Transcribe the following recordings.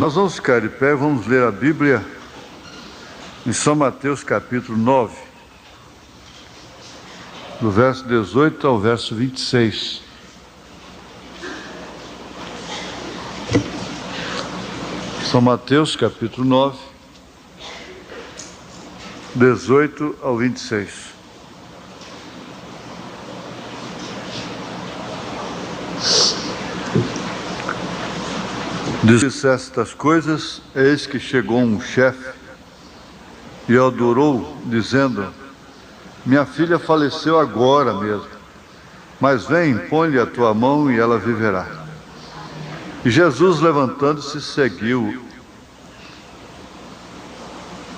Nós vamos ficar de pé, vamos ler a Bíblia em São Mateus capítulo 9, do verso 18 ao verso 26. São Mateus capítulo 9, 18 ao 26. Diz estas coisas, eis que chegou um chefe e o adorou, dizendo: minha filha faleceu agora mesmo, mas vem, põe-lhe a tua mão e ela viverá. E Jesus, levantando-se, seguiu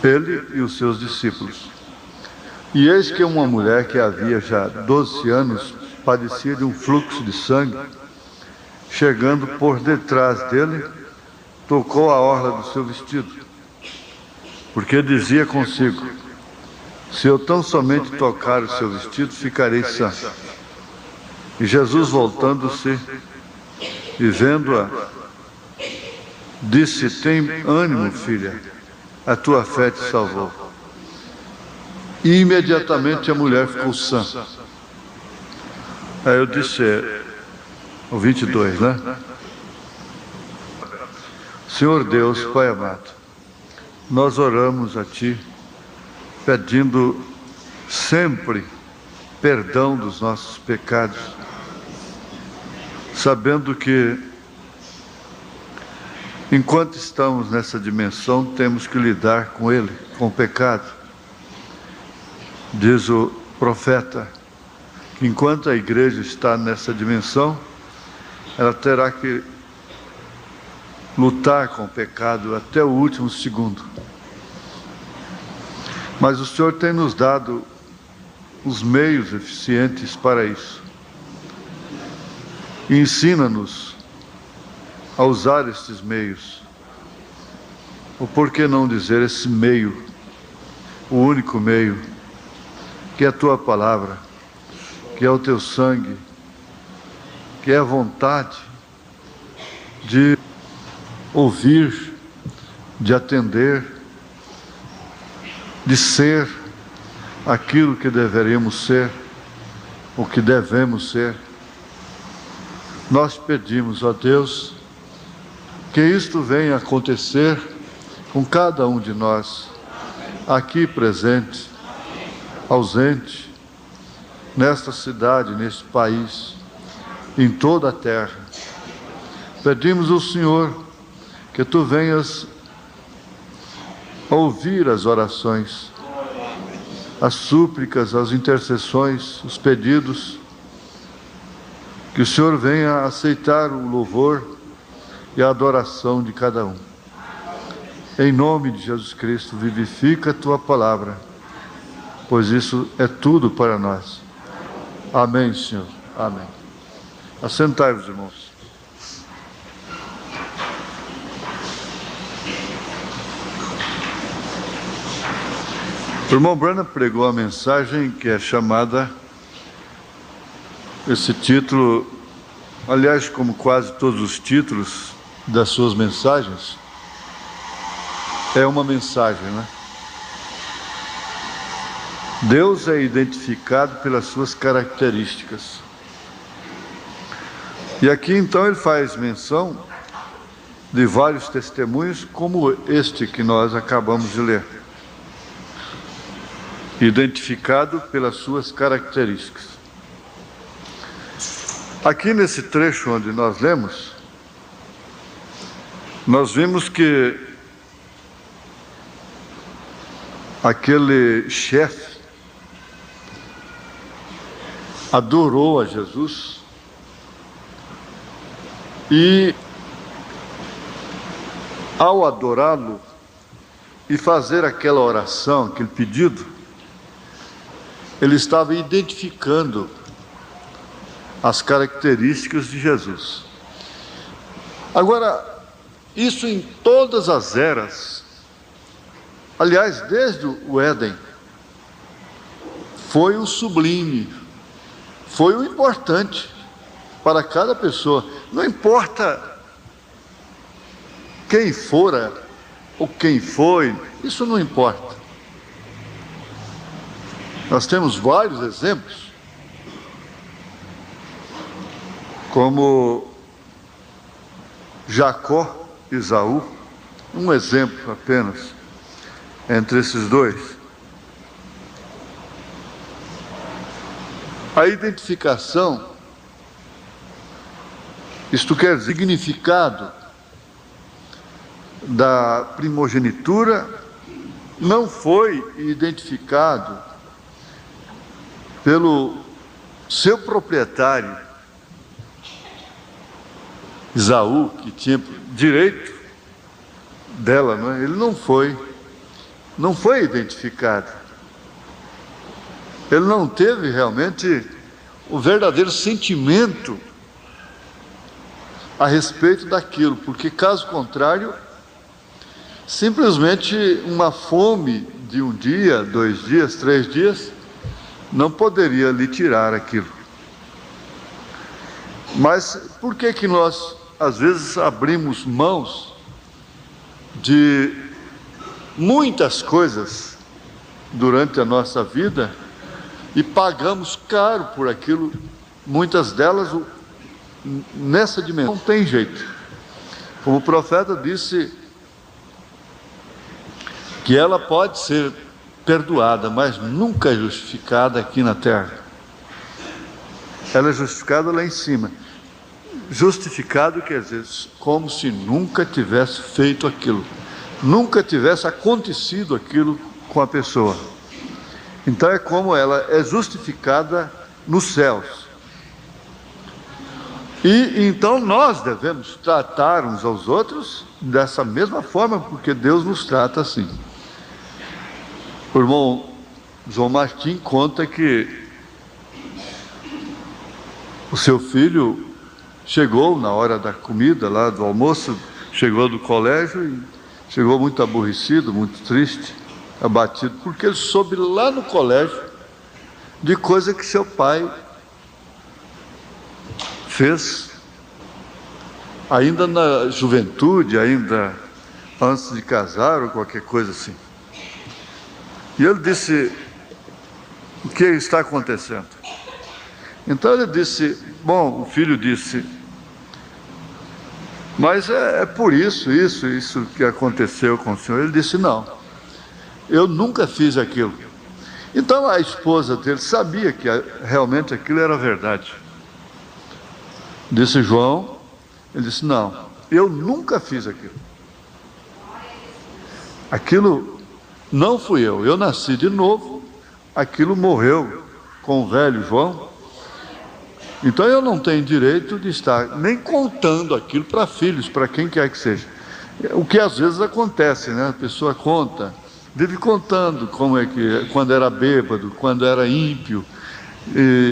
ele e os seus discípulos. E eis que uma mulher que havia já 12 anos padecia de um fluxo de sangue, chegando por detrás dele, tocou a orla do seu vestido, porque dizia consigo: se eu tão somente tocar o seu vestido, ficarei sã. E Jesus, voltando-se e vendo-a, disse: tem ânimo, filha, a tua fé te salvou. E imediatamente a mulher ficou sã. Aí eu disse, o 22, né? Senhor Deus, Pai amado, nós oramos a Ti, pedindo sempre perdão dos nossos pecados, sabendo que, enquanto estamos nessa dimensão, temos que lidar com ele, com o pecado. Diz o profeta que enquanto a igreja está nessa dimensão, ela terá que lutar com o pecado até o último segundo. Mas o Senhor tem nos dado os meios eficientes para isso. E ensina-nos a usar estes meios. Ou por que não dizer esse meio, o único meio, que é a Tua palavra, que é o Teu sangue, que é a vontade de ouvir, de atender, de ser aquilo que deveríamos ser, o que devemos ser. Nós pedimos a Deus que isto venha acontecer com cada um de nós, aqui presente, ausente, nesta cidade, neste país, em toda a terra. Pedimos ao Senhor que Tu venhas ouvir as orações, as súplicas, as intercessões, os pedidos, que o Senhor venha aceitar o louvor e a adoração de cada um. Em nome de Jesus Cristo, vivifica a Tua palavra, pois isso é tudo para nós. Amém, Senhor. Amém. Assentai-vos, irmãos. O irmão Branham pregou a mensagem que é chamada, esse título, aliás, como quase todos os títulos das suas mensagens, é uma mensagem, né? Deus é identificado pelas suas características. E aqui então ele faz menção de vários testemunhos, como este que nós acabamos de ler. Identificado pelas suas características. Aqui nesse trecho onde nós lemos, nós vimos que aquele chefe adorou a Jesus e, ao adorá-lo e fazer aquela oração, aquele pedido, ele estava identificando as características de Jesus. Agora, isso em todas as eras, aliás, desde o Éden, foi o sublime, foi o importante para cada pessoa. Não importa quem fora ou quem foi, isso não importa. Nós temos vários exemplos, como Jacó e Esaú, um exemplo apenas entre esses dois. A identificação, isto quer dizer, significado da primogenitura não foi identificado pelo seu proprietário, Esaú, que tinha direito dela, não é? Ele não foi identificado. Ele não teve realmente o verdadeiro sentimento a respeito daquilo, porque caso contrário, simplesmente uma fome de 1 dia, 2 dias, 3 dias, não poderia lhe tirar aquilo. Mas por que nós, às vezes, abrimos mãos de muitas coisas durante a nossa vida e pagamos caro por aquilo, muitas delas nessa dimensão? Não tem jeito. Como o profeta disse, que ela pode ser perdoada, mas nunca é justificada aqui na terra. Ela é justificada lá em cima. Justificado quer dizer, como se nunca tivesse feito aquilo, nunca tivesse acontecido aquilo com a pessoa. Então é como ela é justificada nos céus. E então nós devemos tratar uns aos outros dessa mesma forma, porque Deus nos trata assim. O irmão João Martim conta que o seu filho chegou na hora da comida, lá do almoço, chegou do colégio e chegou muito aborrecido, muito triste, abatido, porque ele soube lá no colégio de coisa que seu pai fez ainda na juventude, ainda antes de casar ou qualquer coisa assim. E ele disse: o que está acontecendo? Então ele disse, o filho disse, mas é por isso que aconteceu com o senhor. Ele disse, não, eu nunca fiz aquilo. Então a esposa dele sabia que realmente aquilo era verdade. Disse João, ele disse, não, eu nunca fiz aquilo. Aquilo não fui eu nasci de novo, aquilo morreu com o velho João. Então eu não tenho direito de estar nem contando aquilo para filhos, para quem quer que seja. O que às vezes acontece, né? A pessoa conta, vive contando como é que, quando era bêbado, quando era ímpio,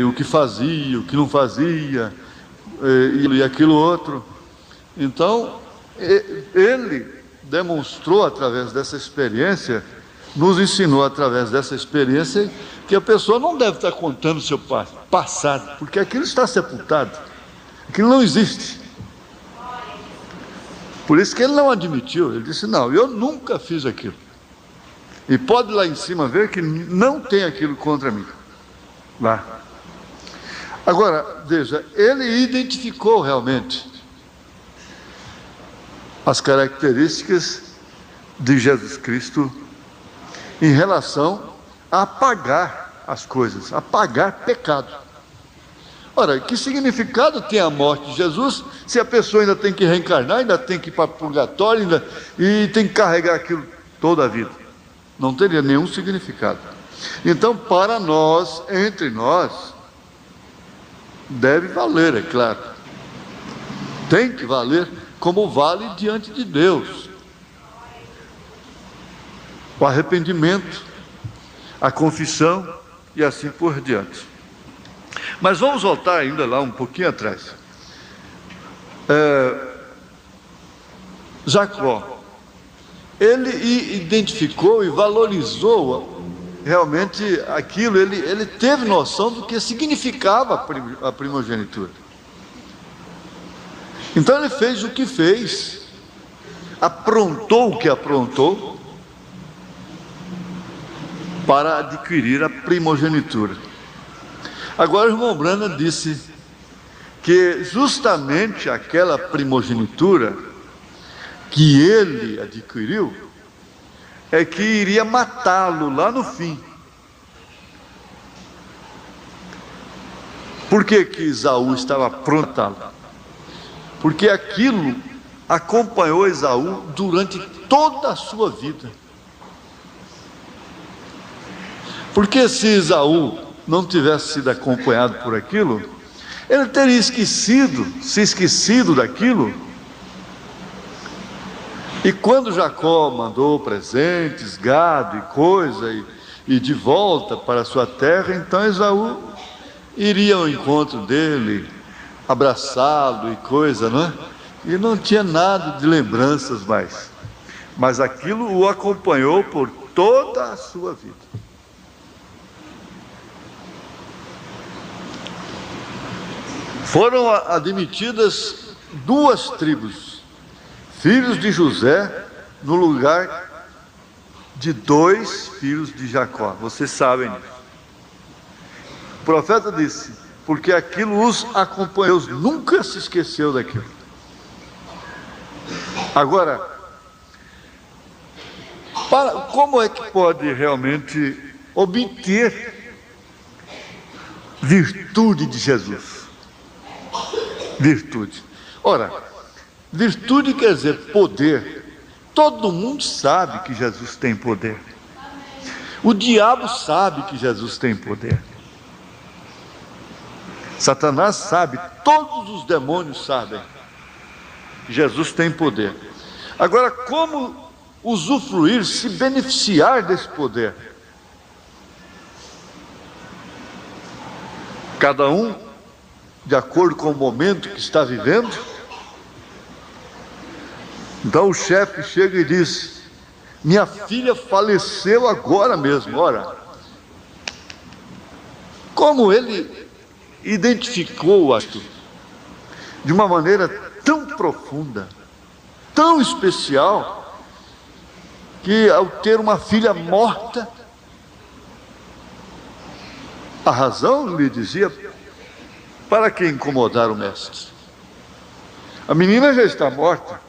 o que fazia, o que não fazia, e aquilo outro. Então, ele demonstrou através dessa experiência, nos ensinou através dessa experiência, que a pessoa não deve estar contando o seu passado, porque aquilo está sepultado, aquilo não existe. Por isso que ele não admitiu, ele disse, não, eu nunca fiz aquilo. E pode lá em cima ver que não tem aquilo contra mim. Lá. Agora, veja, ele identificou realmente as características de Jesus Cristo em relação a apagar as coisas, apagar pecado. Ora, que significado tem a morte de Jesus se a pessoa ainda tem que reencarnar, ainda tem que ir para o purgatório, e tem que carregar aquilo toda a vida? Não teria nenhum significado. Então, para nós, entre nós, deve valer, é claro. Tem que valer como vale diante de Deus. O arrependimento, a confissão e assim por diante. Mas vamos voltar ainda lá um pouquinho atrás. Jacó, ele identificou e valorizou realmente aquilo, ele teve noção do que significava a primogenitura. Então ele fez o que fez, aprontou o que aprontou para adquirir a primogenitura. Agora o irmão Branham disse que justamente aquela primogenitura que ele adquiriu é que iria matá-lo lá no fim. Por que que Esaú estava pronto? Porque aquilo acompanhou Esaú durante toda a sua vida. Porque se Esaú não tivesse sido acompanhado por aquilo, ele teria se esquecido daquilo. E quando Jacó mandou presentes, gado e coisa, e de volta para a sua terra, então Esaú iria ao encontro dele, abraçá-lo e coisa, não é? E não tinha nada de lembranças mais. Mas aquilo o acompanhou por toda a sua vida. Foram admitidas 2 tribos, filhos de José, no lugar de 2 filhos de Jacó. Vocês sabem disso. O profeta disse, porque aquilo os acompanhou, nunca se esqueceu daquilo. Agora, como é que pode realmente obter virtude de Jesus? Virtude. Ora, virtude quer dizer poder. Todo mundo sabe que Jesus tem poder. O diabo sabe que Jesus tem poder. Satanás sabe, todos os demônios sabem que Jesus tem poder. Agora, como usufruir, se beneficiar desse poder? Cada um, de acordo com o momento que está vivendo. Então o chefe chega e diz, minha filha faleceu agora mesmo. Ora, como ele identificou aquilo de uma maneira tão profunda, tão especial, que ao ter uma filha morta, a razão lhe dizia, para que incomodar o mestre? A menina já está morta.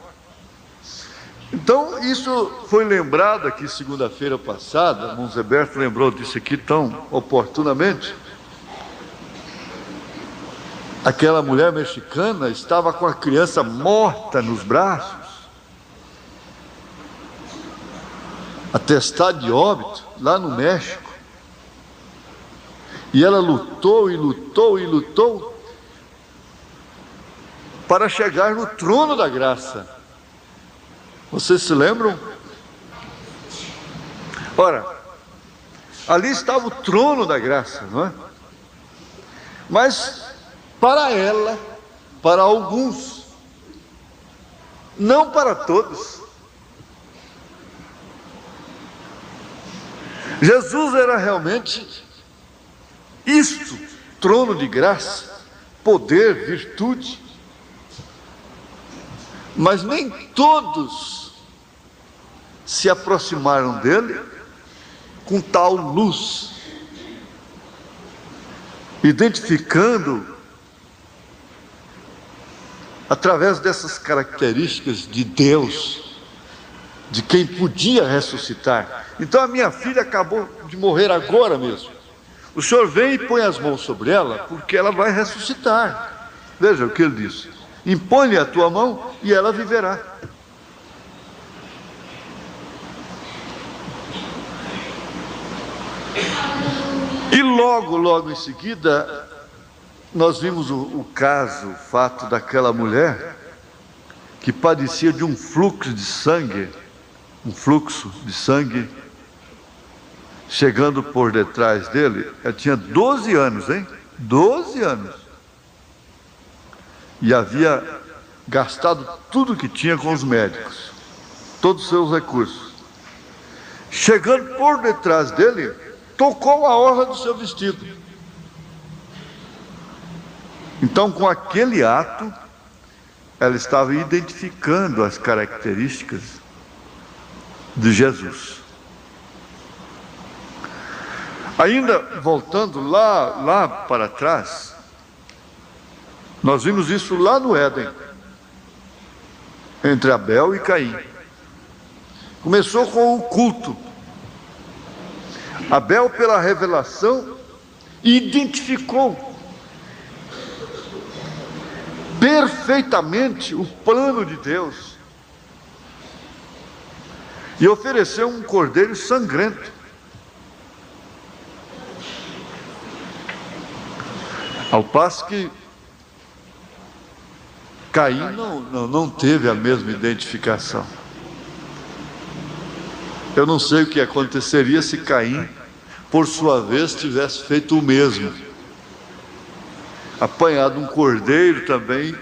Então isso foi lembrado aqui segunda-feira passada, Monseberto lembrou disso aqui tão oportunamente. Aquela mulher mexicana estava com a criança morta nos braços, atestado de óbito, lá no México. E ela lutou e lutou e lutou para chegar no trono da graça. Vocês se lembram? Ora, ali estava o trono da graça, não é? Mas para ela, para alguns, não para todos. Jesus era realmente isto, trono de graça, poder, virtude. Mas nem todos se aproximaram dele com tal luz, identificando através dessas características de Deus, de quem podia ressuscitar. Então a minha filha acabou de morrer agora mesmo. O Senhor vem e põe as mãos sobre ela, porque ela vai ressuscitar. Veja o que ele disse: impõe-lhe a tua mão e ela viverá. E logo em seguida, nós vimos o caso, o fato daquela mulher que padecia de um fluxo de sangue, chegando por detrás dele. Ela tinha 12 anos, 12 anos. E havia gastado tudo que tinha com os médicos, todos os seus recursos. Chegando por detrás dele, tocou a orla do seu vestido. Então, com aquele ato, ela estava identificando as características de Jesus. Ainda voltando lá para trás, nós vimos isso lá no Éden, entre Abel e Caim. Começou com o culto. Abel, pela revelação, identificou perfeitamente o plano de Deus e ofereceu um cordeiro sangrento. Ao passo que Caim não teve a mesma identificação. Eu não sei o que aconteceria se Caim, por sua vez, tivesse feito o mesmo. Apanhado um cordeiro também,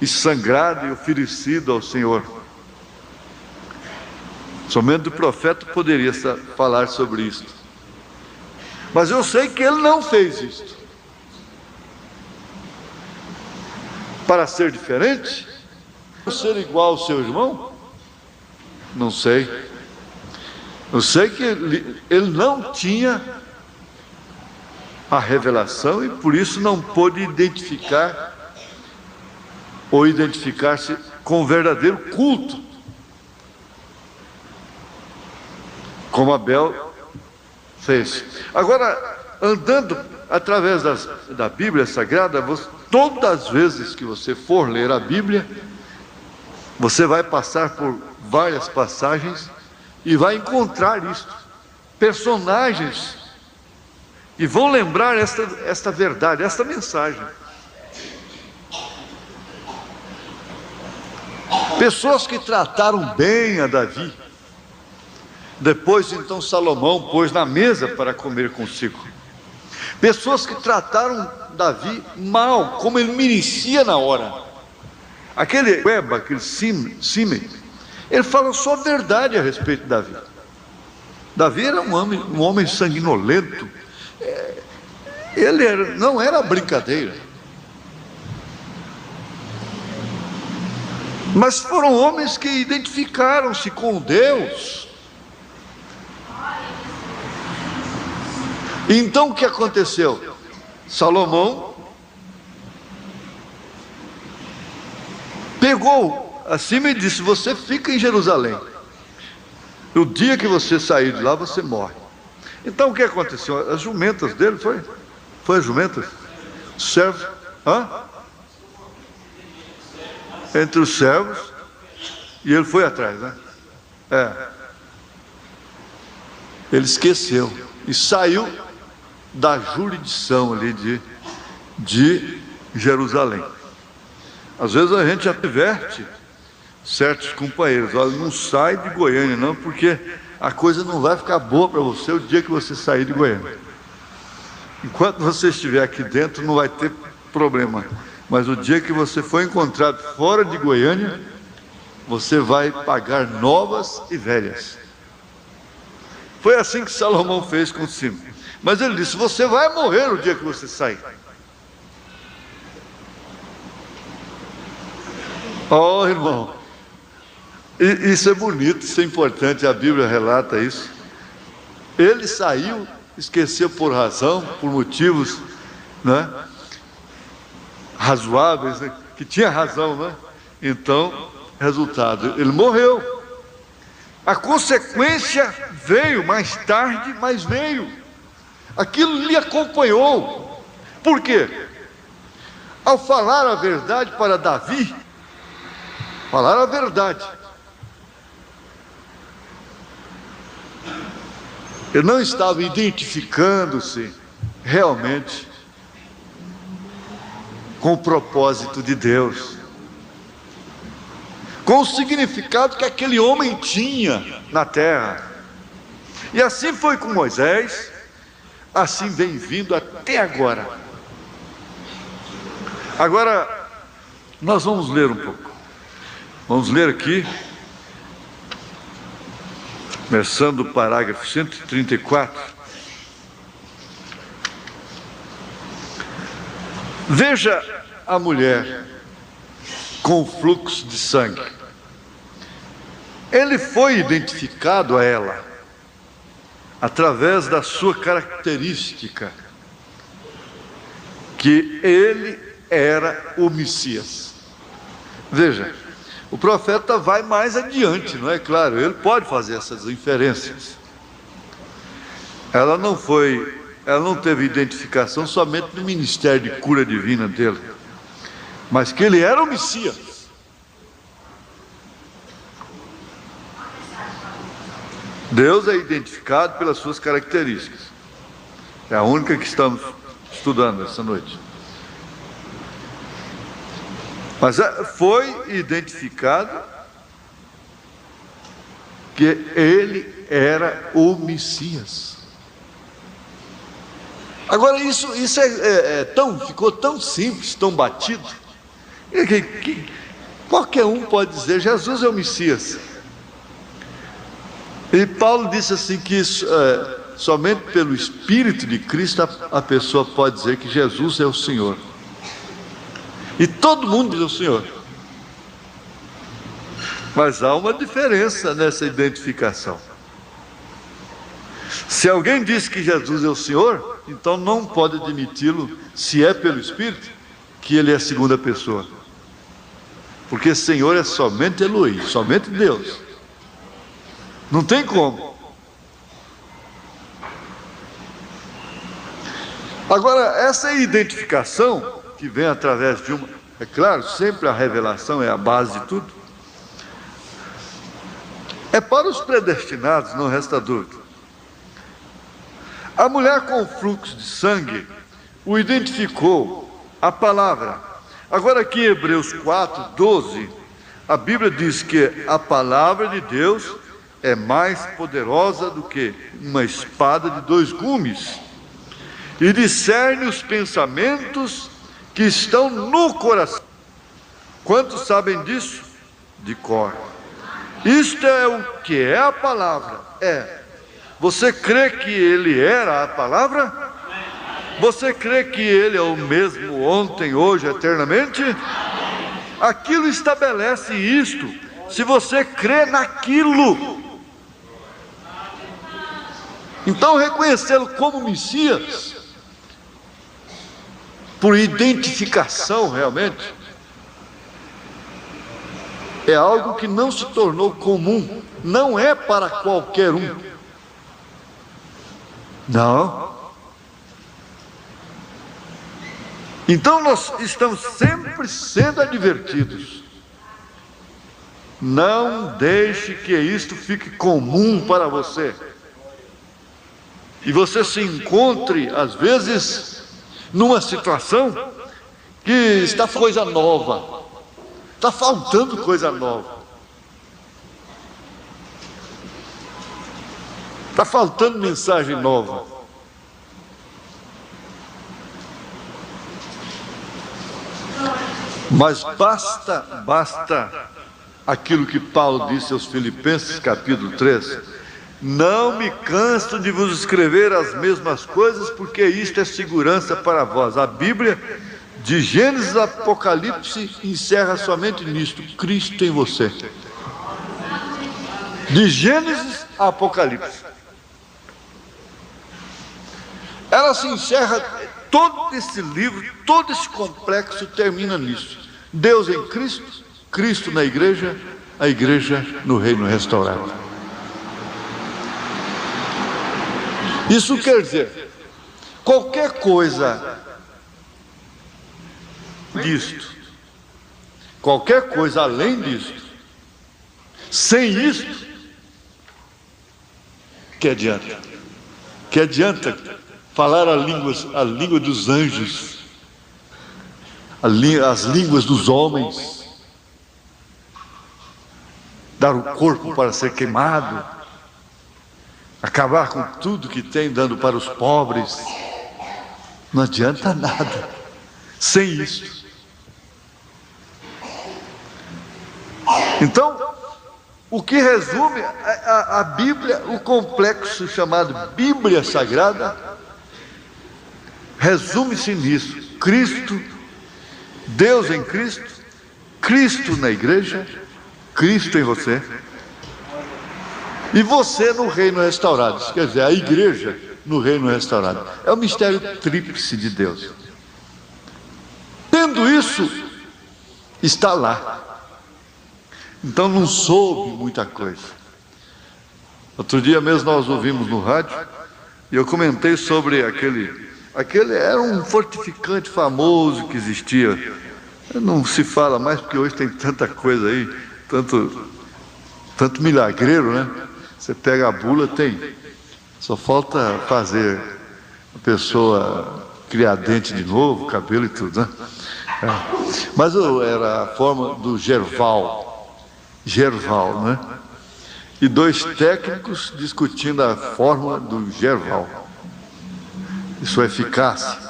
e sangrado e oferecido ao Senhor. Somente o profeta poderia falar sobre isso. Mas eu sei que ele não fez isso. Para ser diferente? Para ser igual ao seu irmão? Não sei. Eu sei que ele não tinha a revelação e por isso não pôde identificar ou identificar-se com o verdadeiro culto, como Abel fez. Agora, andando através da Bíblia Sagrada, todas as vezes que você for ler a Bíblia, você vai passar por várias passagens e vai encontrar isso. Personagens que vão lembrar esta verdade, esta mensagem. Pessoas que trataram bem a Davi. Depois, então, Salomão pôs na mesa para comer consigo. Pessoas que trataram Davi mal, como ele merecia na hora. Aquele Weba, aquele Simei, ele fala só a verdade a respeito de Davi. Davi era um homem sanguinolento. Ele não era brincadeira. Mas foram homens que identificaram-se com Deus. Então o que aconteceu? Salomão pegou acima e disse: você fica em Jerusalém. O dia que você sair de lá, você morre. Então o que aconteceu? As jumentas dele foi as jumentas? Os servos? Entre os servos, e ele foi atrás, né? Ele esqueceu e saiu da jurisdição ali de Jerusalém. Às vezes a gente adverte certos companheiros: olha, não sai de Goiânia não, porque a coisa não vai ficar boa para você o dia que você sair de Goiânia. Enquanto você estiver aqui dentro não vai ter problema, mas o dia que você for encontrado fora de Goiânia, você vai pagar novas e velhas. Foi assim que Salomão fez com Simei. Mas ele disse: você vai morrer o dia que você sair. Oh, irmão, isso é bonito, isso é importante, a Bíblia relata isso. Ele saiu, esqueceu por razão, por motivos, né, razoáveis, né, que tinha razão, né? Então, resultado, ele morreu. A consequência veio mais tarde, mas veio. Aquilo lhe acompanhou. Por quê? Ao falar a verdade para Davi, falar a verdade, ele não estava identificando-se realmente com o propósito de Deus, com o significado que aquele homem tinha na terra. E assim foi com Moisés, assim vem vindo até agora. Agora, nós vamos ler um pouco. Vamos ler aqui, começando o parágrafo 134. Veja a mulher com fluxo de sangue. Ele foi identificado a ela através da sua característica, que ele era o Messias. Veja, o profeta vai mais adiante, não é claro? Ele pode fazer essas inferências. Ela não teve identificação somente no ministério de cura divina dele, mas que ele era o Messias. Deus é identificado pelas suas características. É a única que estamos estudando essa noite. Mas foi identificado que ele era o Messias. Agora isso ficou tão simples, tão batido, que qualquer um pode dizer: Jesus é o Messias. E Paulo disse assim que somente pelo Espírito de Cristo a pessoa pode dizer que Jesus é o Senhor. E todo mundo diz o Senhor. Mas há uma diferença nessa identificação. Se alguém diz que Jesus é o Senhor, então não pode admiti-lo, se é pelo Espírito, que ele é a segunda pessoa. Porque Senhor é somente Elohim, somente Deus. Não tem como. Agora, essa identificação que vem através de uma... É claro, sempre a revelação é a base de tudo. É para os predestinados, não resta dúvida. A mulher com fluxo de sangue o identificou a palavra. Agora aqui em Hebreus 4:12, a Bíblia diz que a palavra de Deus é mais poderosa do que uma espada de 2 gumes e discerne os pensamentos que estão no coração. Quantos sabem disso? De cor. Isto é o que é a palavra. Você crê que ele era a palavra? Você crê que ele é o mesmo ontem, hoje, eternamente? Aquilo estabelece isto. Se você crê naquilo, então reconhecê-lo como Messias, por identificação realmente, é algo que não se tornou comum, não é para qualquer um. Não. Então nós estamos sempre sendo advertidos. Não deixe que isto fique comum para você. E você se encontre, às vezes, numa situação que está coisa nova. Está faltando coisa nova. Está faltando mensagem nova. Mas basta aquilo que Paulo disse aos Filipenses, capítulo 3. Não me canso de vos escrever as mesmas coisas, porque isto é segurança para vós. A Bíblia, de Gênesis a Apocalipse, encerra somente nisto: Cristo em você. De Gênesis a Apocalipse. Ela se encerra, todo esse livro, todo esse complexo termina nisso: Deus em Cristo, Cristo na igreja, a igreja no reino restaurado. Isso quer dizer, qualquer coisa disto, qualquer coisa além disto, sem isto, que adianta? Que adianta falar a língua dos anjos, as línguas dos homens, dar o corpo para ser queimado, acabar com tudo que tem, dando para os pobres? Não adianta nada sem isso. Então, o que resume a Bíblia, o complexo chamado Bíblia Sagrada, resume-se nisso: Cristo, Deus em Cristo, Cristo na igreja, Cristo em você, e você no reino restaurado. Isso quer dizer, a igreja no reino restaurado. É o mistério tríplice de Deus. Tendo isso, está lá. Então não soube muita coisa. Outro dia mesmo nós ouvimos no rádio, e eu comentei sobre aquele era um fortificante famoso que existia. Não se fala mais porque hoje tem tanta coisa aí, tanto milagreiro, né? Você pega a bula, tem. Só falta fazer a pessoa criar dente de novo, cabelo e tudo, né? Mas era a forma do Gerval, né? E dois técnicos discutindo a fórmula do Gerval e sua eficácia.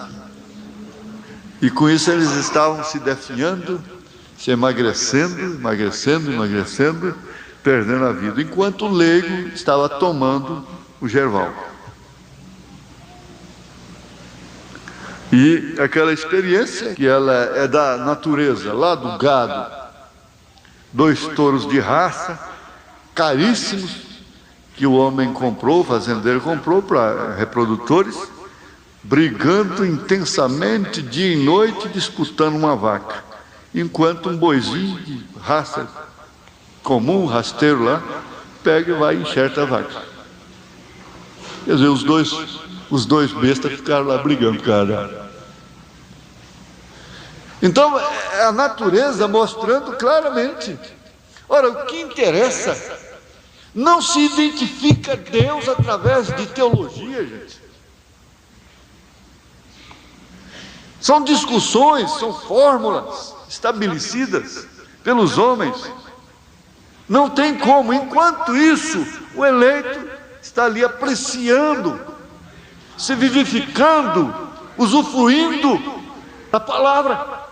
E com isso eles estavam se definhando, se emagrecendo, perdendo a vida, enquanto o leigo estava tomando o Gerval. E aquela experiência, que ela é da natureza, lá do gado, 2 touros de raça, caríssimos, que o homem comprou, o fazendeiro comprou para reprodutores, brigando intensamente dia e noite, disputando uma vaca, enquanto um boizinho de raça comum, rasteiro lá, pega e vai e enxerta a vaca. Quer dizer, os dois bestas ficaram lá brigando, cara. Então, é a natureza mostrando claramente. Ora, o que interessa, não se identifica Deus através de teologia, gente. São discussões, são fórmulas estabelecidas pelos homens. Não tem como. Enquanto isso, o eleito está ali apreciando, se vivificando, usufruindo da palavra.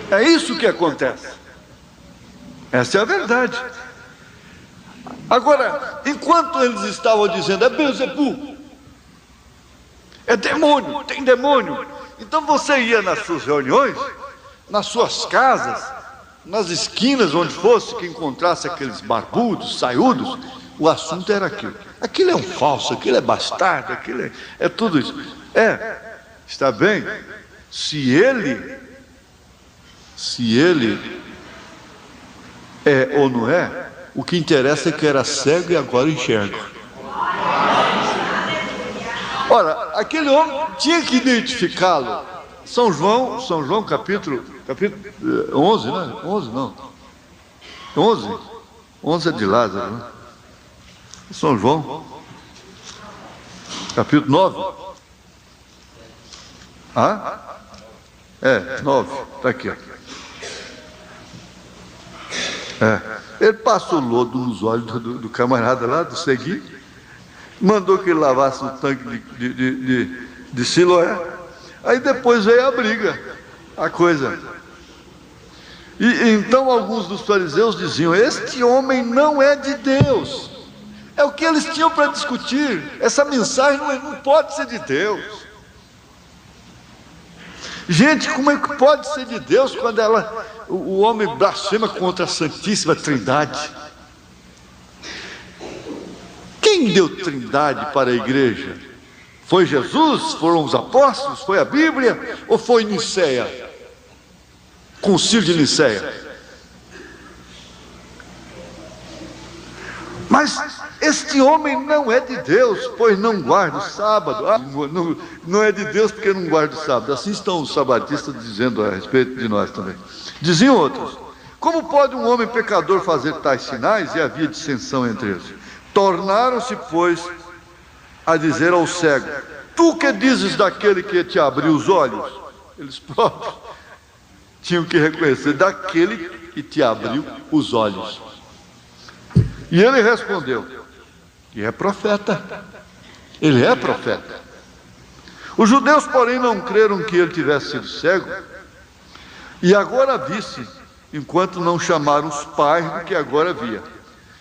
É isso que acontece. Essa é a verdade. Agora, enquanto eles estavam dizendo, é Beelzebul, é demônio, tem demônio. Então você ia nas suas reuniões, nas suas casas, nas esquinas onde fosse que encontrasse aqueles barbudos, saiudos, o assunto era aquilo. Aquilo é um falso, aquilo é bastardo, aquilo é tudo isso. Está bem, se ele é ou não é, o que interessa é que era cego e agora enxerga. Ora, aquele homem tinha que identificá-lo. São João capítulo 11, né? 11 não. 11 é de Lázaro, né? São João, capítulo 9. 9, está aqui. Ele passou lodo nos olhos do camarada lá, do ceguinho, mandou que ele lavasse o tanque de Siloé. Aí depois veio a briga, a coisa. E então alguns dos fariseus diziam, este homem não é de Deus. É o que eles tinham para discutir. Essa mensagem não pode ser de Deus. Gente, como é que pode ser de Deus quando o homem blasfema contra a Santíssima Trindade? Quem deu Trindade para a igreja? Foi Jesus? Foram os apóstolos? Foi a Bíblia? Ou foi Niceia? Concílio de Niceia? Mas este homem não é de Deus, pois não guarda o sábado. Não é de Deus porque não guarda o sábado. Assim estão os sabatistas dizendo a respeito de nós também. Diziam outros, como pode um homem pecador fazer tais sinais? E havia dissensão entre eles. Tornaram-se, pois, a dizer ao cego, tu que dizes daquele que te abriu os olhos? Eles próprios tinham que reconhecer, daquele que te abriu os olhos. E ele respondeu, e é profeta. Ele é profeta. Os judeus, porém, não creram que ele tivesse sido cego, e agora visse, enquanto não chamaram os pais do que agora via.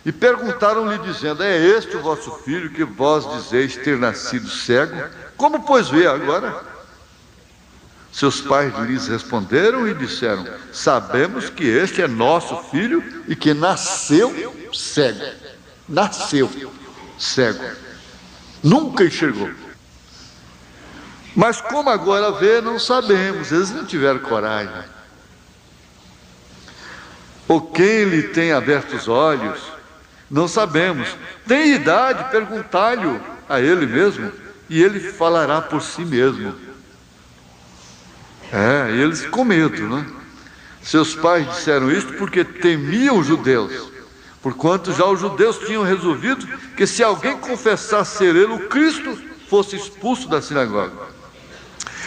E perguntaram-lhe, dizendo, é este o vosso filho que vós dizeis ter nascido cego? Como, pois, vê agora? Seus pais lhes responderam e disseram: sabemos que este é nosso filho e que nasceu cego. Nasceu cego. Nunca enxergou. Mas como agora vê, não sabemos. Eles não tiveram coragem. Ou quem lhe tem aberto os olhos, não sabemos. Tem idade, perguntai-lhe a ele mesmo, e ele falará por si mesmo. E eles com medo, né? Seus pais disseram isto porque temiam os judeus, porquanto já os judeus tinham resolvido que se alguém confessasse ser ele o Cristo, fosse expulso da sinagoga.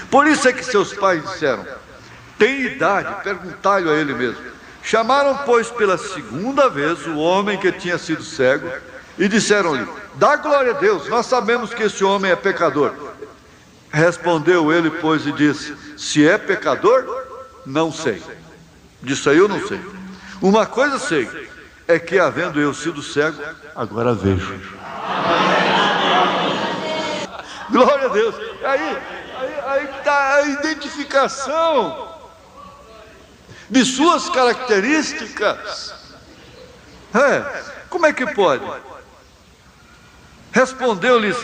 Por isso é que seus pais disseram: tem idade, perguntai-lhe a ele mesmo. Chamaram, pois, pela segunda vez o homem que tinha sido cego e disseram-lhe: dá glória a Deus, nós sabemos que esse homem é pecador. Respondeu ele, pois, e disse: se é pecador, não sei. Disso aí eu não sei. Uma coisa sei, é que havendo eu sido cego, agora vejo. Glória a Deus. Aí está a identificação de suas características. Como é que pode? Respondeu-lhes: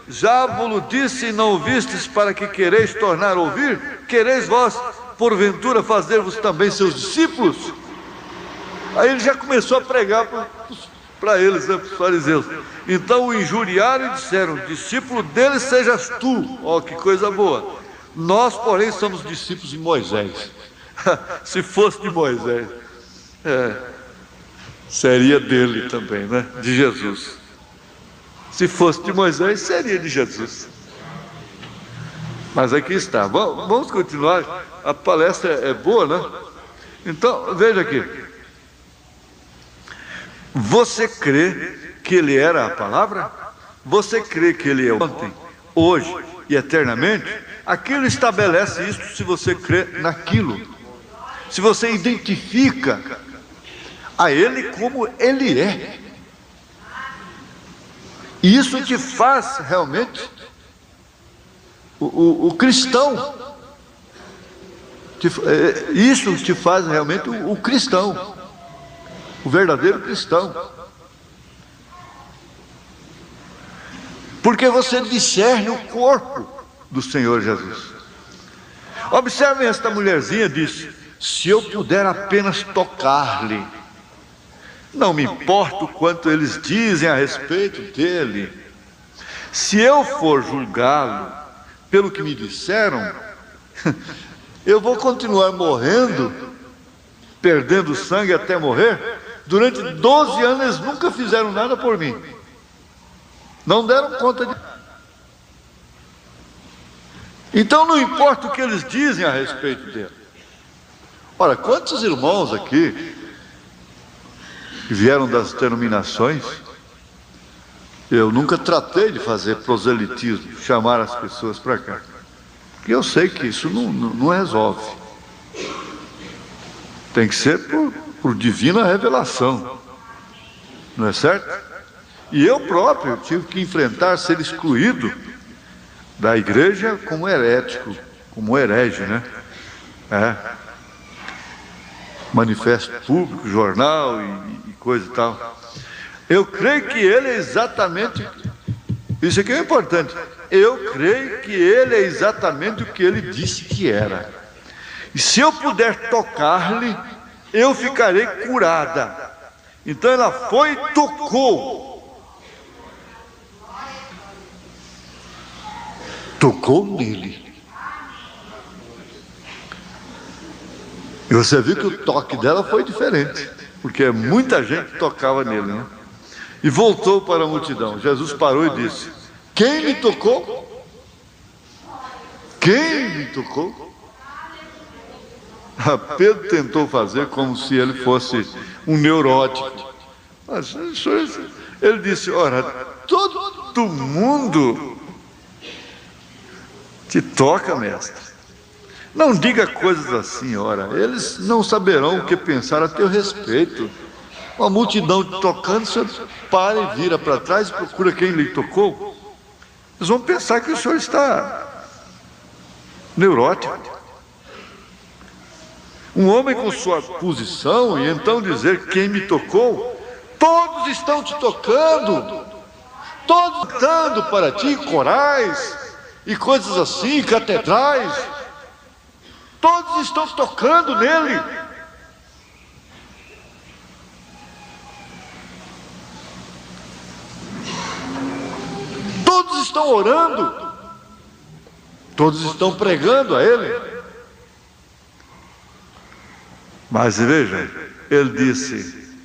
já vos disse e não ouvistes, para que quereis tornar a ouvir? Quereis vós, porventura, fazer-vos também seus discípulos? Aí ele já começou a pregar para eles, para os fariseus. Então o injuriaram e disseram: discípulo deles sejas tu. Que coisa boa. Nós, porém, somos discípulos de Moisés. Se fosse de Moisés, seria dele também, né? De Jesus. Se fosse de Moisés, seria de Jesus. Mas aqui está. Vamos continuar. A palestra é boa, né? Então, veja aqui. Você crê que ele era a palavra? Você crê que ele é ontem, hoje e eternamente? Aquilo estabelece isso se você crê naquilo. Se você identifica a ele como ele é. Isso te faz realmente o cristão. Isso te faz realmente o cristão. O verdadeiro cristão. Porque você discerne o corpo do Senhor Jesus. Observem, esta mulherzinha disse: se eu puder apenas tocar-lhe, não me importa o quanto eles dizem a respeito dele. Se eu for julgá-lo pelo que me disseram, eu vou continuar morrendo, perdendo sangue até morrer. Durante 12 anos eles nunca fizeram nada por mim. Não deram conta de... Então não importa o que eles dizem a respeito dele. Ora, quantos irmãos aqui que vieram das denominações, eu nunca tratei de fazer proselitismo, chamar as pessoas para cá, porque eu sei que isso não resolve. Tem que ser por divina revelação, não é certo? E eu próprio tive que enfrentar ser excluído da igreja como herético, como herege, né? Manifesto público, jornal e coisa e tal. Eu creio que ele é exatamente, isso aqui é importante, eu creio que ele é exatamente o que ele disse que era. E se eu puder tocar-lhe, eu ficarei curada. Então ela foi e tocou. Tocou nele. E você viu que o toque dela foi diferente, porque muita gente tocava nele, né? E voltou para a multidão. Jesus parou e disse: quem me tocou? Quem me tocou? Pedro tentou fazer como se ele fosse um neurótico. Mas ele disse: ora, todo mundo te toca, mestre. Não diga coisas assim, ora. Eles não saberão o que pensar a teu respeito. Uma multidão te tocando, você para e vira para trás e procura quem lhe tocou. Eles vão pensar que o senhor está neurótico. Um homem com sua posição, e então dizer quem me tocou, todos estão te tocando, todos cantando para ti, corais e coisas assim, catedrais, todos estão tocando nele. Todos estão orando, todos estão pregando a ele. Mas veja, ele disse: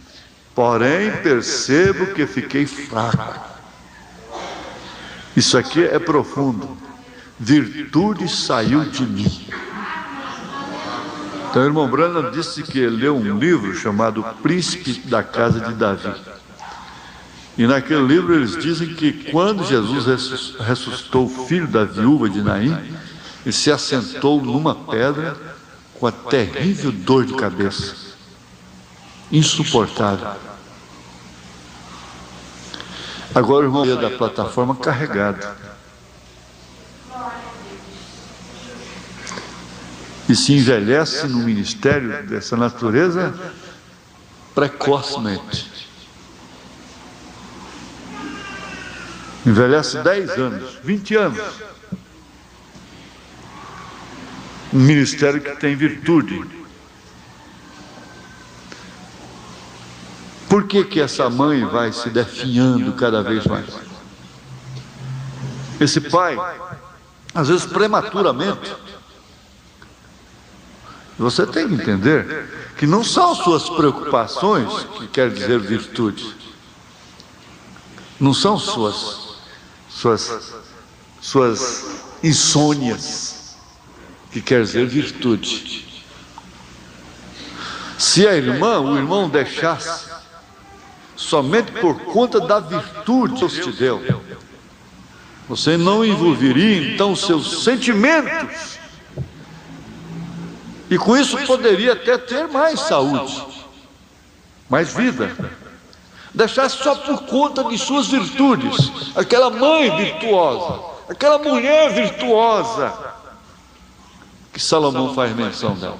porém percebo que fiquei fraco. Isso aqui é profundo. Virtude saiu de mim. Então o irmão Branham disse que ele leu um livro chamado Príncipe da Casa de Davi. E naquele livro eles dizem que quando Jesus ressuscitou o filho da viúva de Naim, ele se assentou numa pedra com a terrível dor de cabeça, insuportável. Agora o irmão ia da plataforma carregado, e se envelhece no ministério dessa natureza precocemente. Envelhece 10 anos, 20 anos. Um ministério que tem virtude. Por que que essa mãe vai se definhando cada vez mais? Esse pai, às vezes prematuramente. Você tem que entender que não são suas preocupações que quer dizer virtude. Não são suas insônias que quer dizer virtude. Se a irmã, o irmão deixasse somente por conta da virtude que Deus te deu, você não envolveria então seus sentimentos, e com isso poderia até ter mais saúde, mais vida. Deixasse só por conta de suas virtudes, aquela mãe virtuosa, aquela mulher virtuosa que Salomão faz menção dela.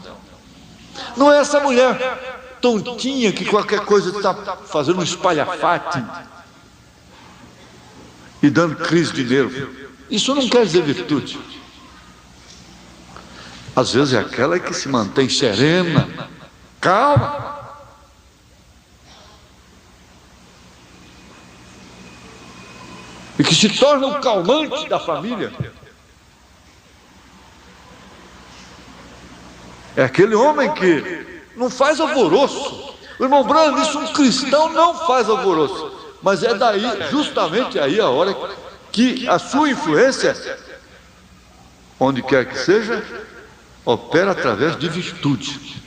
Não é essa mulher tontinha que qualquer coisa está fazendo um espalhafate e dando crise de nervo. Isso não quer dizer virtude. Às vezes é aquela que se mantém serena, calma. E que se torna o calmante da família. É aquele homem que não faz alvoroço. O irmão Branham disse: um cristão não faz alvoroço. Mas é daí, justamente aí a hora que a sua influência, onde quer que seja, opera através de virtude.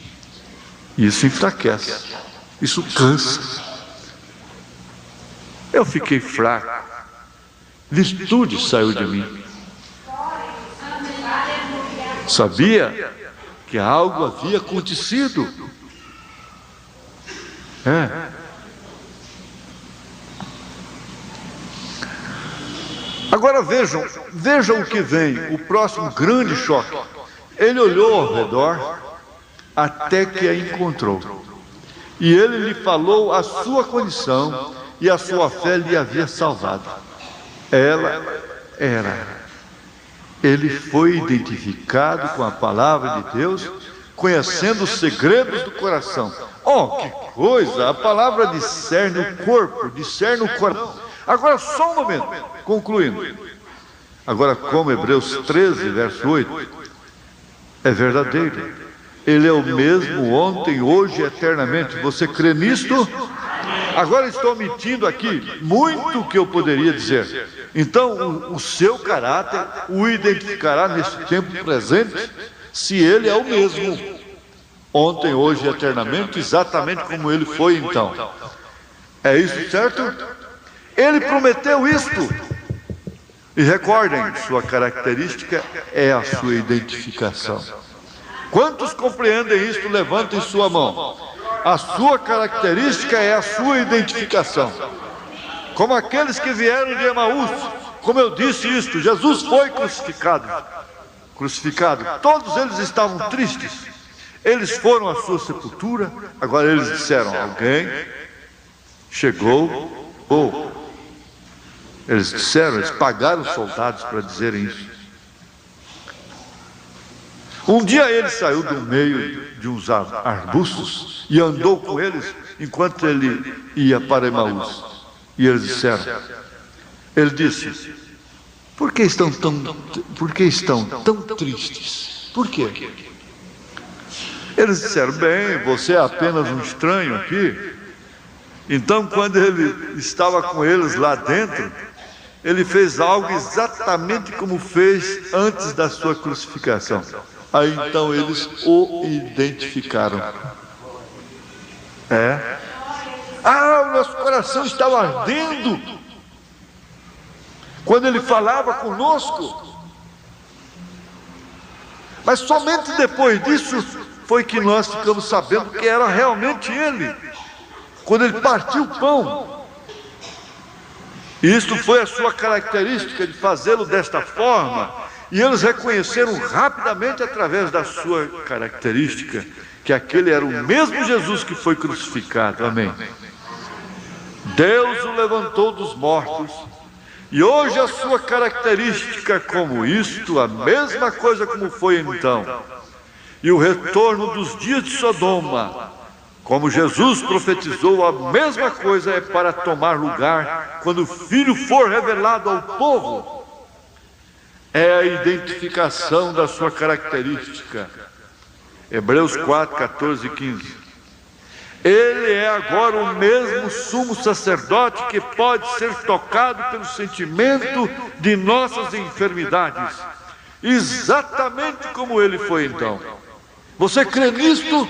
E isso enfraquece, isso cansa. Eu fiquei fraco. Virtude saiu de mim. Sabia que algo havia acontecido. Agora vejam o que vem, o próximo grande choque. Ele olhou ao redor até que a encontrou. E ele lhe falou a sua condição, e a sua fé lhe havia salvado. Ela era. Ele foi identificado com a palavra de Deus, conhecendo os segredos do coração. Oh, que coisa! A palavra discerne o corpo, discerne o coração. Agora só um momento, concluindo. Agora, como Hebreus 13, verso 8, é verdadeiro. Ele é o mesmo ontem, hoje e eternamente. Você crê nisto? Agora estou omitindo aqui muito que eu poderia dizer. Então o seu caráter o identificará nesse tempo presente, se ele é o mesmo ontem, hoje e eternamente, exatamente como ele foi então. É isso, certo? Ele prometeu isto. E recordem, sua característica é a sua identificação. Quantos compreendem isto? Levantem sua mão. A sua característica é a sua identificação. Como aqueles que vieram de Emaús, como eu disse isto, Jesus foi crucificado. Todos eles estavam tristes. Eles foram à sua sepultura, agora eles disseram, alguém chegou, ou eles disseram, eles pagaram os soldados para dizerem isso. Um dia ele saiu do meio de uns arbustos e andou com eles enquanto ele ia para Emaús. E eles disseram, ele disse, por que estão tão tristes? Por quê? Eles disseram, bem, você é apenas um estranho aqui. Então, quando ele estava com eles lá dentro, ele fez algo exatamente como fez antes da sua crucificação. Aí então eles o identificaram. O nosso coração estava ardendo quando ele falava conosco. Mas somente depois disso foi que nós ficamos sabendo que era realmente ele. Quando ele partiu o pão. Isto foi a sua característica de fazê-lo desta forma. E eles reconheceram rapidamente através da sua característica que aquele era o mesmo Jesus que foi crucificado. Amém. Deus o levantou dos mortos. E hoje a sua característica como isto, a mesma coisa como foi então. E o retorno dos dias de Sodoma, como Jesus profetizou, a mesma coisa é para tomar lugar quando o Filho for revelado ao povo. É a identificação da sua característica. Hebreus 4, 14 e 15. Ele é agora o mesmo sumo sacerdote que pode ser tocado pelo sentimento de nossas enfermidades, exatamente como ele foi então. Você crê nisto?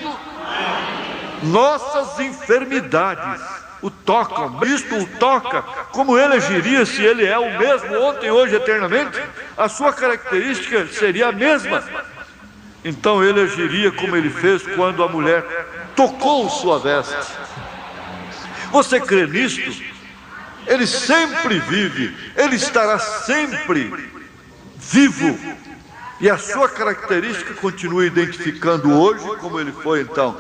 Nossas enfermidades o tocam, isto o toca. Como ele agiria se ele é o mesmo ontem, hoje, eternamente? A sua característica seria a mesma. Então ele agiria como ele fez quando a mulher tocou sua veste. Você crê nisto? Ele sempre vive, ele estará sempre vivo. E a sua característica continua identificando hoje como ele foi então.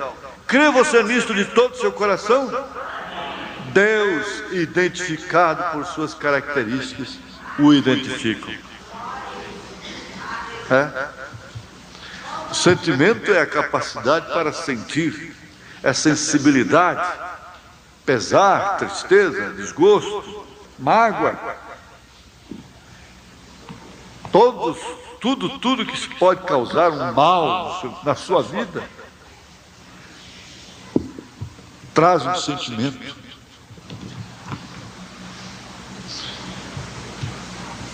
Crê você nisto de todo o seu coração? Deus, identificado por suas características, o identificam. O sentimento é a capacidade para sentir, é sensibilidade, pesar, tristeza, desgosto, mágoa. Tudo que pode causar um mal na sua vida, traz um sentimento.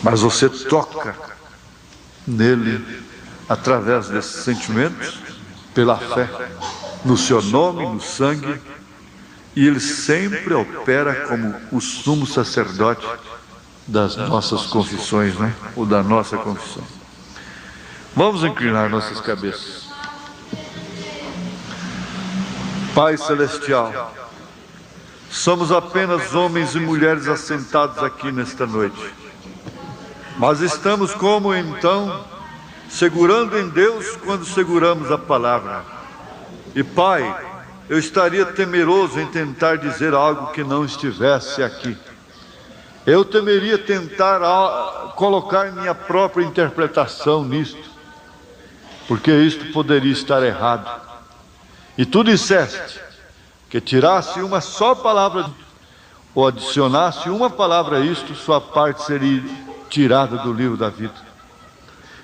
Mas você toca nele através desses sentimentos, pela fé, no seu nome, no sangue, e ele sempre opera como o sumo sacerdote das nossas confissões, né? Ou da nossa confissão. Vamos inclinar nossas cabeças. Pai Celestial, somos apenas homens e mulheres assentados aqui nesta noite. Mas estamos como então, segurando em Deus quando seguramos a palavra. E Pai, eu estaria temeroso em tentar dizer algo que não estivesse aqui. Eu temeria tentar colocar minha própria interpretação nisto, porque isto poderia estar errado. E tu disseste que tirasse uma só palavra, ou adicionasse uma palavra a isto, sua parte seria tirada do livro da vida.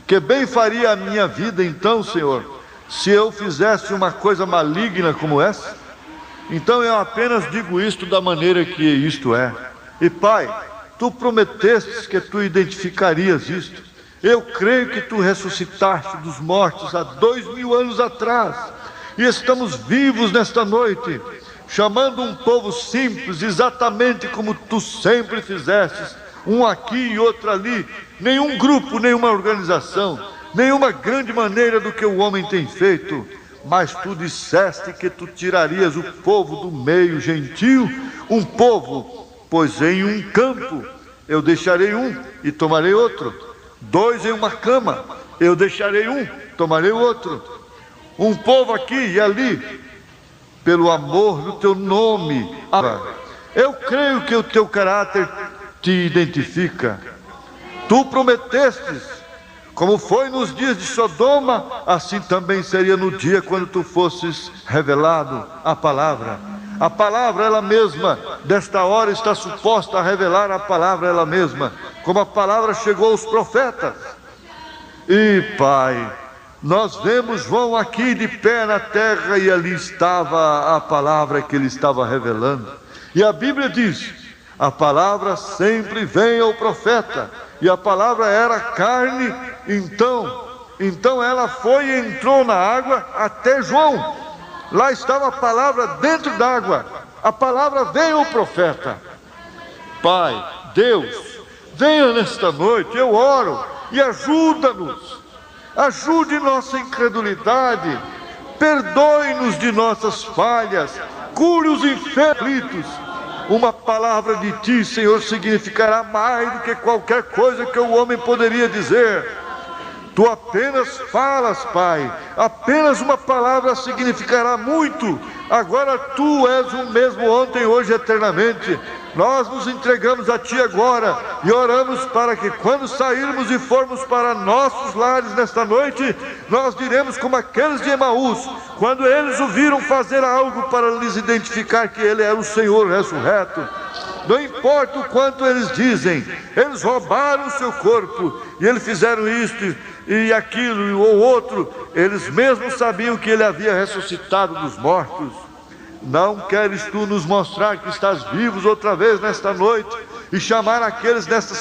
Que bem faria a minha vida então, Senhor, se eu fizesse uma coisa maligna como essa? Então eu apenas digo isto da maneira que isto é. E Pai, tu prometestes que tu identificarias isto. Eu creio que tu ressuscitaste dos mortos há 2000 anos atrás, e estamos vivos nesta noite, chamando um povo simples, exatamente como tu sempre fizestes, um aqui e outro ali, nenhum grupo, nenhuma organização, nenhuma grande maneira do que o homem tem feito, mas tu disseste que tu tirarias o povo do meio gentil, um povo, pois em um campo eu deixarei um e tomarei outro, dois em uma cama, eu deixarei um, tomarei outro. um povo aqui e ali, pelo amor do teu nome. Eu creio que o teu caráter te identifica. Tu prometestes, como foi nos dias de Sodoma, assim também seria no dia quando tu fosses revelado a palavra. A palavra ela mesma, desta hora, está suposta a revelar a palavra ela mesma, como a palavra chegou aos profetas. E Pai, nós vemos João aqui de pé na terra, e ali estava a palavra que ele estava revelando. E a Bíblia diz: a palavra sempre vem ao profeta, e a palavra era carne. Então ela foi e entrou na água até João. Lá estava a palavra dentro d'água. A palavra veio ao profeta. Pai, Deus, venha nesta noite, eu oro, e ajuda-nos. Ajude nossa incredulidade, perdoe-nos de nossas falhas, cure os enfermos. Uma palavra de Ti, Senhor, significará mais do que qualquer coisa que o homem poderia dizer. Tu apenas falas, Pai, apenas uma palavra significará muito. Agora Tu és o mesmo ontem, hoje, eternamente. Nós nos entregamos a Ti agora e oramos para que quando sairmos e formos para nossos lares nesta noite, nós diremos como aqueles de Emaús, quando eles o viram fazer algo para lhes identificar que Ele era o Senhor ressurreto. Não importa o quanto eles dizem, eles roubaram o seu corpo e eles fizeram isto e aquilo ou outro, eles mesmos sabiam que Ele havia ressuscitado dos mortos. Não queres Tu nos mostrar que estás vivos outra vez nesta noite e chamar aqueles nestas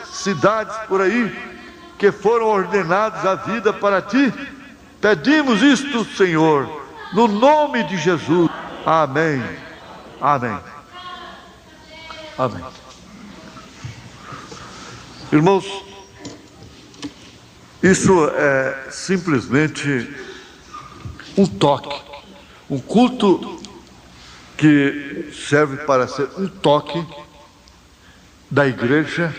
cidades por aí que foram ordenados à vida para Ti? Pedimos isto, Senhor, no nome de Jesus. Amém. Amém. Amém. Irmãos, isso é simplesmente um toque, um culto que serve para ser um toque da igreja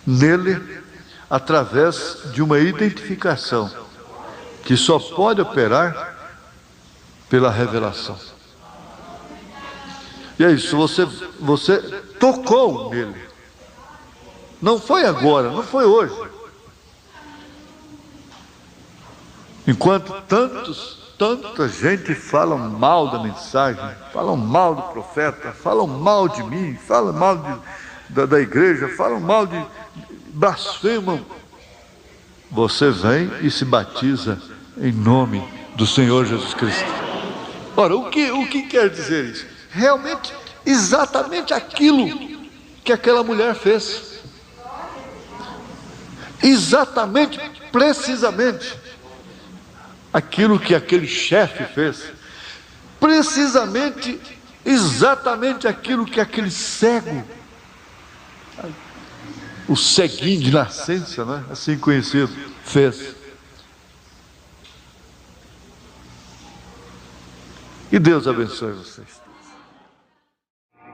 nele, através de uma identificação que só pode operar pela revelação. E é isso, você tocou nele. Não foi agora, não foi hoje. Enquanto tanta gente fala mal da mensagem, falam mal do profeta, falam mal de mim, falam mal da igreja, falam mal blasfemam. Você vem e se batiza em nome do Senhor Jesus Cristo. Ora, o que quer dizer isso? Realmente, exatamente aquilo que aquela mulher fez. Exatamente, precisamente aquilo que aquele chefe fez. Precisamente, exatamente aquilo que aquele cego, o ceguinho de nascença, né? Assim conhecido, fez. E Deus abençoe vocês.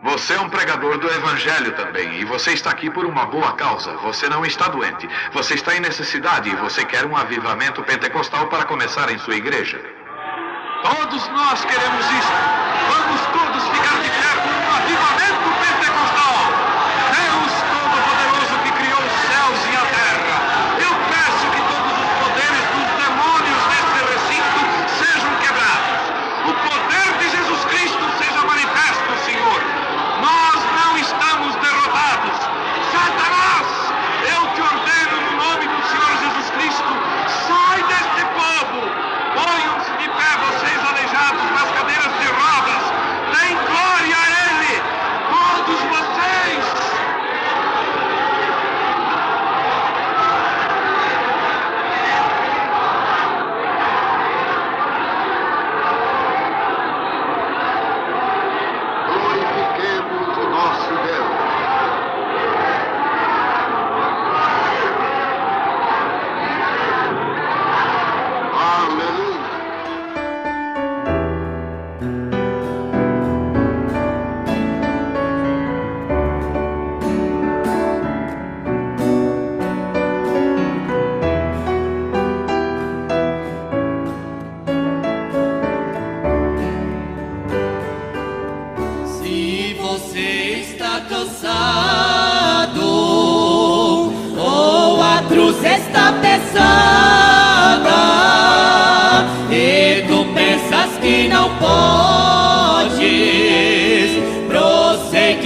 Você é um pregador do Evangelho também, e você está aqui por uma boa causa. Você não está doente, você está em necessidade e você quer um avivamento pentecostal para começar em sua igreja. Todos nós queremos isso. Vamos todos ficar de pé por um avivamento pentecostal. Deus Todo-Poderoso que criou os céus e a terra, eu peço que todos os poderes dos demônios desse recinto sejam quebrados. O poder de Jesus Cristo seja manifesto, Senhor. Nós não estamos derrotados. Satanás, eu te ordeno no nome do Senhor Jesus Cristo, sai deste povo. Ponham-se de pé vocês aleijados nas cadeiras de rodas. Deem glória a Ele.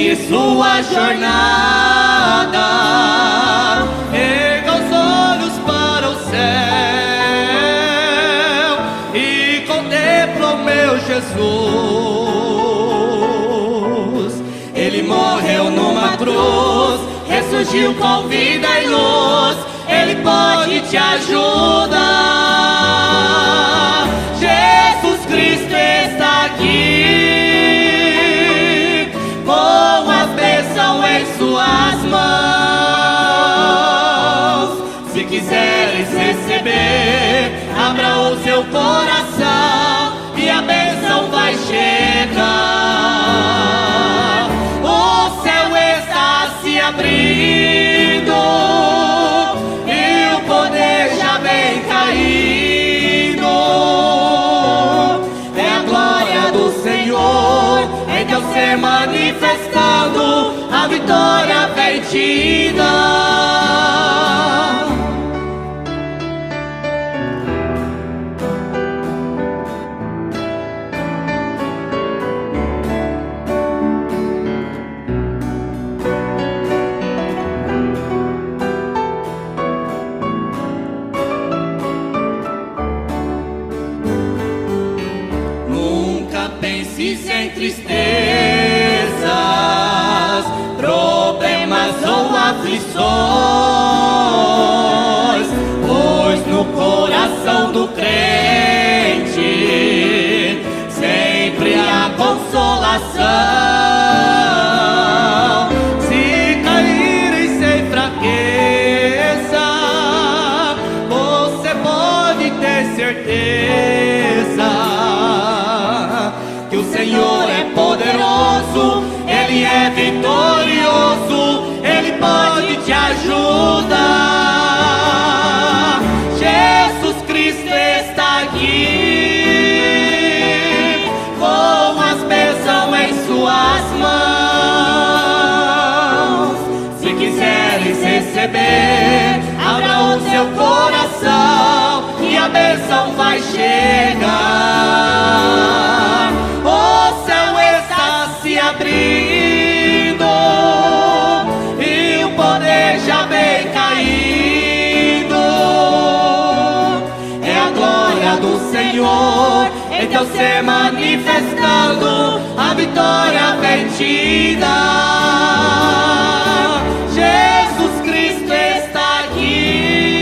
inicie sua jornada. Erga os olhos para o céu e contempla o meu Jesus. Ele morreu numa cruz, ressurgiu com vida e luz. Ele pode te ajudar. Jesus Cristo está aqui, com a bênção em suas mãos. Se quiseres receber, abra o seu coração e a bênção vai chegar. O céu está se abrindo e o poder já vem caindo. É a glória do Senhor em teu ser manifestando, a vitória vem te dar. Sem tristezas, problemas ou aflições, pois no coração do crente sempre há consolação. Se caírem sem fraqueza, você pode ter certeza que o Senhor é poderoso, Ele é vitorioso, Ele pode te ajudar. Jesus Cristo está aqui, com as bênçãos em suas mãos. Se quiseres receber, abra o seu coração e a bênção vai chegar. O céu está se abrindo e o poder já vem caindo. É a glória do Senhor em teu ser manifestando, a vitória vem te dar. Jesus Cristo está aqui,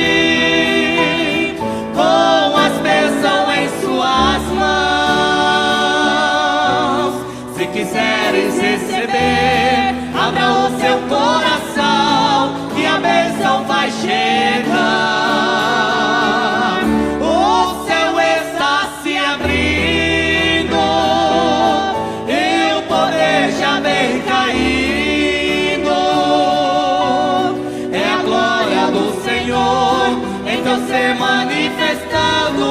com as bênçãos em suas mãos. Se quiseres receber, abra o seu coração e a bênção vai chegar. O céu está se abrindo e o poder já vem caindo. É a glória do Senhor em teu ser manifestando,